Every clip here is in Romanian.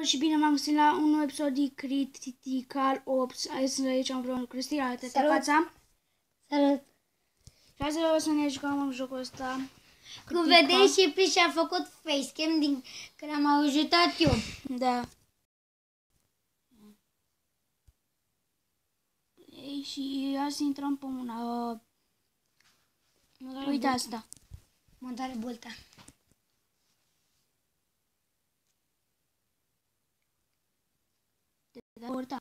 și bine m-am găsit la un nou episod de Critical Ops. Hai să aici împreună cu Cristina, arată-te fața. Salut! Și azi o să ne jucăm în jocul ăsta. Cum vedeți, și Pris și-a făcut facecam din când am ajutat eu. Da. Ei, și azi intrăm pe una. Uite asta. Montare Bolta. Da, Bolta.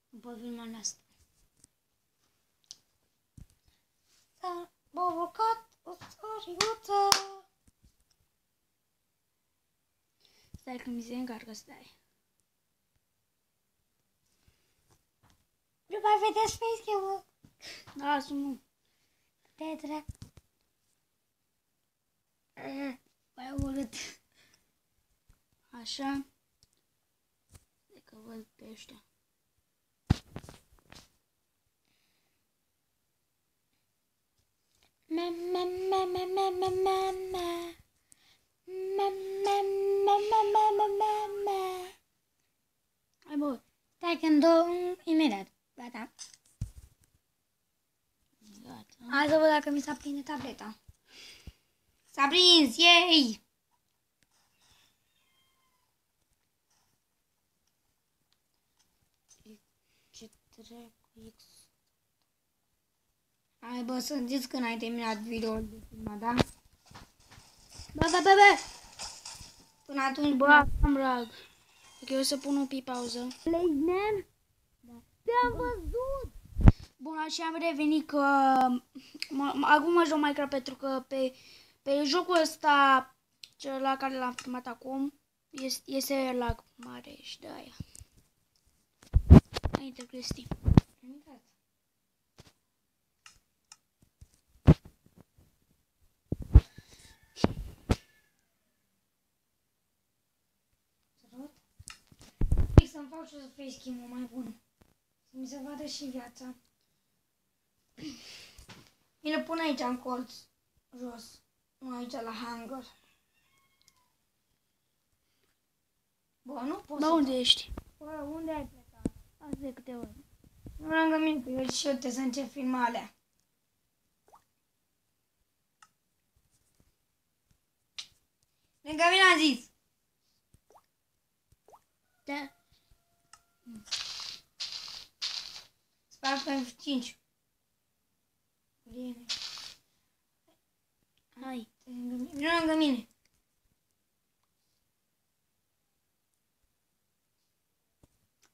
Nu pot filma în asta. S-a provocat o săriuță. Stai că mi se încarcă, stai. Nu mai vedeți facecam-ul? Lasă-mă. De drac. Mai urât. Așa. De că văd pe ăștia. Hai bă. Stai că în două, imediat. Gata. Gata. Hai să văd dacă mi s-a prinde tableta. S-a prins, yay! Ce dracu X. Hai bă, să zici că n-ai terminat video-ul de filmat, da? Bă. Până atunci, Bă, am rag. Ok, o să pun un pe pauză. Legnan? Da. Te-am văzut! Bun, așa am revenit că acum mă joc Minecraft pentru că pe jocul ăsta, cel la care l-am filmat acum, este lag mare și de aia. Hai, intră, Cristi. Să-mi fac și o facecam-ul mai bun. Să mi se vadă și viața. Mi le pun aici în colț, jos. Nu aici la hanger. Bă, nu pot Bă, să unde ești? Bă, unde ai plecat? Azi de câte ori. Nu lângă mine, că eu și eu trebuie să încep filmarea. Lângă mine am zis. Da. Sparg pe 5. Bine. Hai. Vino lângă mine.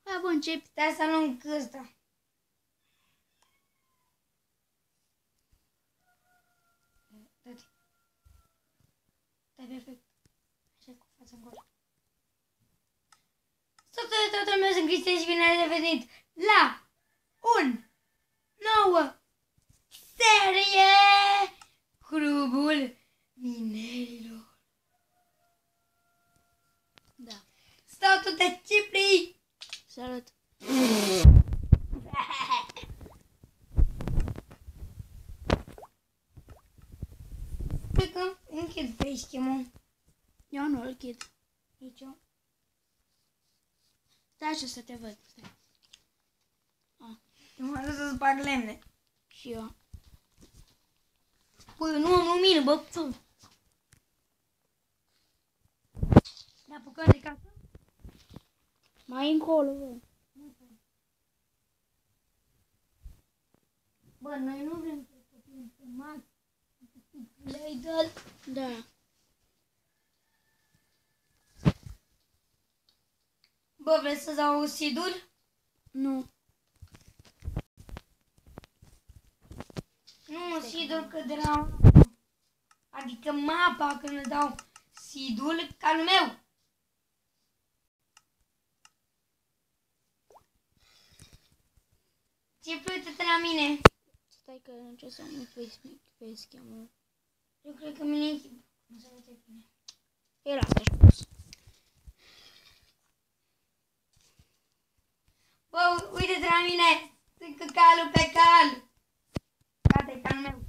Hai, bă, încep. Stai să lung ăsta. Dă-te. Stai perfect. Așa cu fața în gol. Totul meu sunt Cristian și bine ați revenit la un nouă serie Clubul Minerilor. Da. Stau tot de Cipri. Salut. Cred că închid facecam-ul. Eu nu îl chid. Nici eu. Stai așa să te văd. Stai. Eu m-am dus să sparg lemne. Și eu. Bă, nu am lumină, bă, puțin. Ne apucăm de casă? Mai încolo, bă. Bă, noi nu vrem să fim filmați. Le-ai dat. Da. Bă, vreți să dau seed-ul? Nu. Nu, seed-ul că de la... Adică mapa când îmi dau seed-ul ca al meu. Ce uite-te la mine. Stai că încerc să nu facecam-ul. Eu cred că mine nu se vede bine. Era asta și pus. Bă, uite-te la mine. Sunt cu calul pe cal. Gata, e calul meu.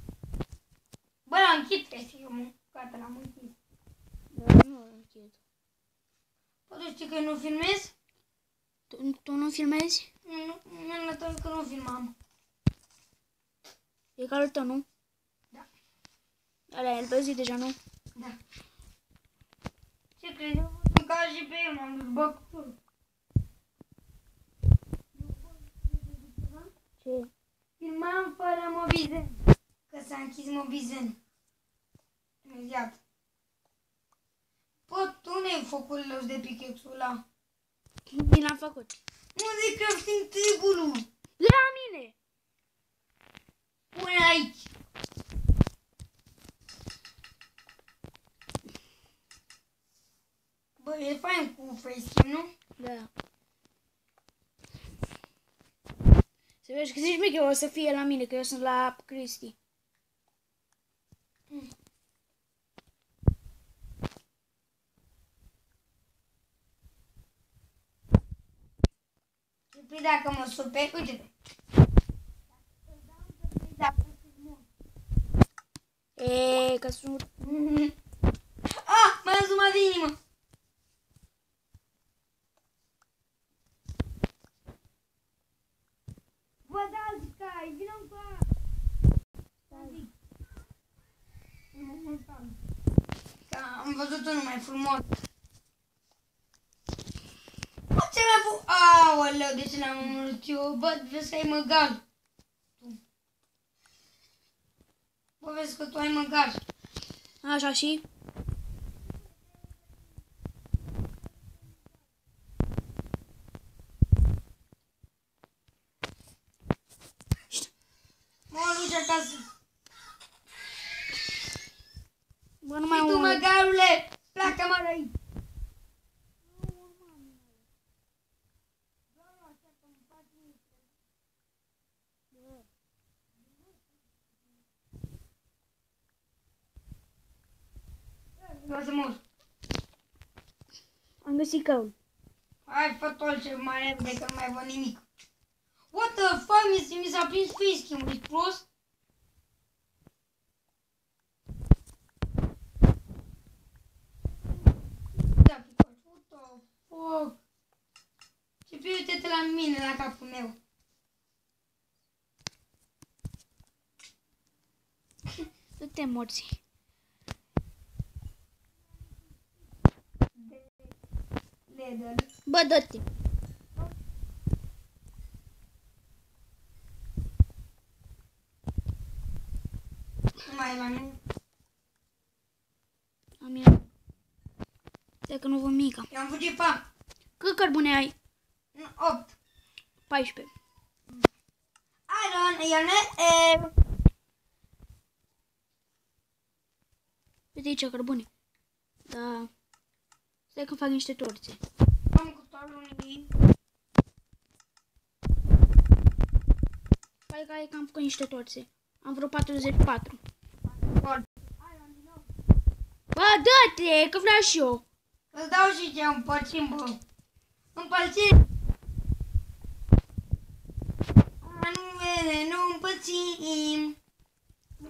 Bă, l-am închid, trebuie eu mă. Gata, l-am închis. Dar nu îl închid. Poate știi că eu nu filmez? Tu nu filmezi? Nu, mi-am arătat că nu filmam. E ca al tău, nu? Da. Alea, el vezi deja, nu? Da. Ce crezi? Eu ca și pe el m-am dus băcutul. Ce? Filmam fără Mobizen. Că s-a închis Mobizen. Imediat. Bă, tu ne-ai făcut los de pickaxe-ul ăla. Mi l-am făcut. Unde-i crafting table-ul? La mine! Pune aici. Bă, e fain cu facecam, nu? Da. Să vezi că zici mie că o să fie la mine, că eu sunt la Cristi. Păi dacă mă super, uite-te. E, că sunt... Ah, m-am zumat de inimă. Bă, da, Sky, vină încoa. Am văzut unul mai frumos. Bă, ce mi-a făcut? Aoleu, de ce l-am omorât eu? Bă, vezi că ai măgar. Bă, vezi că tu ai măgar. Așa și? Mă duci acasă. Bă, nu mai Și tu, măgarule, pleacă-mă de aici. Vreau să mor. Am găsit căul. Hai, fă tot ce mai repede, că nu mai văd nimic. What the fuck, mi s-a prins facecam-ul, ești prost? Da, Pikachu, what the fuck? Și pe uite-te la mine, la capul meu. Du-te morți. Leather. Bă, dă-te. Nu mai e la mine. La mine. Stai că nu văd mica. Eu am fugit fa. Cât cărbune ai? 8. 14. Iron, Ione, Uite aici cărbune. Da. Stai că fac niște torțe. am cu talunii. Hai că am făcut niște torțe. Am vreo 44. Bă, dă-te, că vreau și eu. Îți dau și ce împărțim, bă. Împărțim. Nu vede, nu împărțim.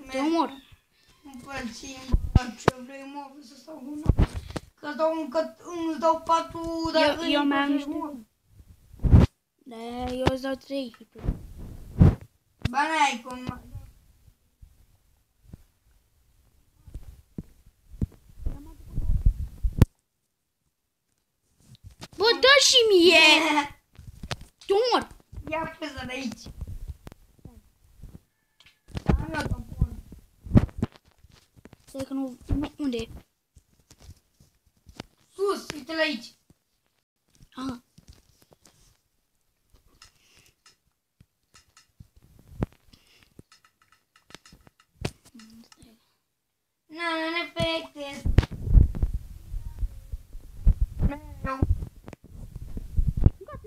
Te omor. Împărțim, bă, ce vrei, mă, vrei să stau cu noi. Îți dau 4, dar Eu mai am niște. Da, eu îți dau 3. Ba, n-ai cum. Bă, dă și mie! Te omor. Ia păza de aici. Am eu topor. Stai că nu... Unde e? Sus, uite-l aici. Aha. Nu efecte. Nu.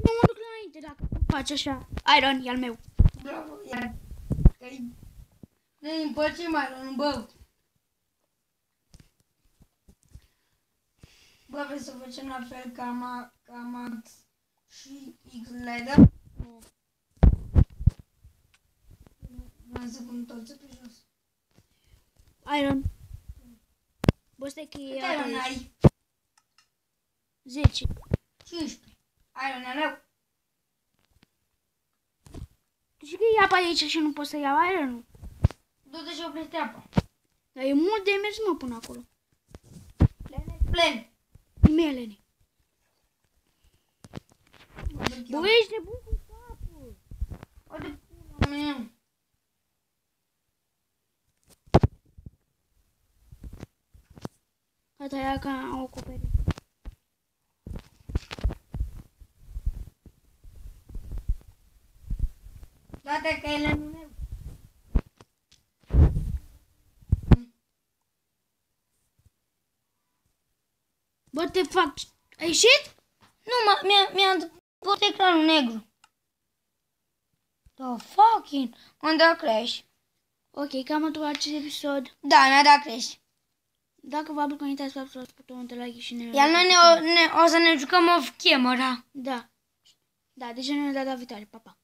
Nu mă duc înainte dacă faci așa. Iron e al meu. Bravo, iar. Ne împărțim Iron, bă. Bă, vrei să facem la fel ca Max și X-Leader? Nu. Vreau să pun toți pe jos. Iron. Bă, stai că Cât e iron apa aici. ai? 10. 15. Iron al meu. Tu știi că e apa aici și nu pot să iau iron-ul? Du-te și oprește apa. Dar e mult de mers, mă, până acolo. Plen. Melene. Bă, ești nebun cu capul. O de pula mea. Gata, ia că am acoperit. Toate că ele nu meu. Bă, te fac... Ai ieșit? Nu, mi-a pus ecranul negru. The fucking... Unde a crash? Ok, cam atât acest episod. Da, mi-a dat crash. Dacă vă aplică, uitați să apăsați butonul de like și ne... Iar noi o să ne jucăm off camera. Da. Da, deci ne-a dat la viitoare. Pa, pa.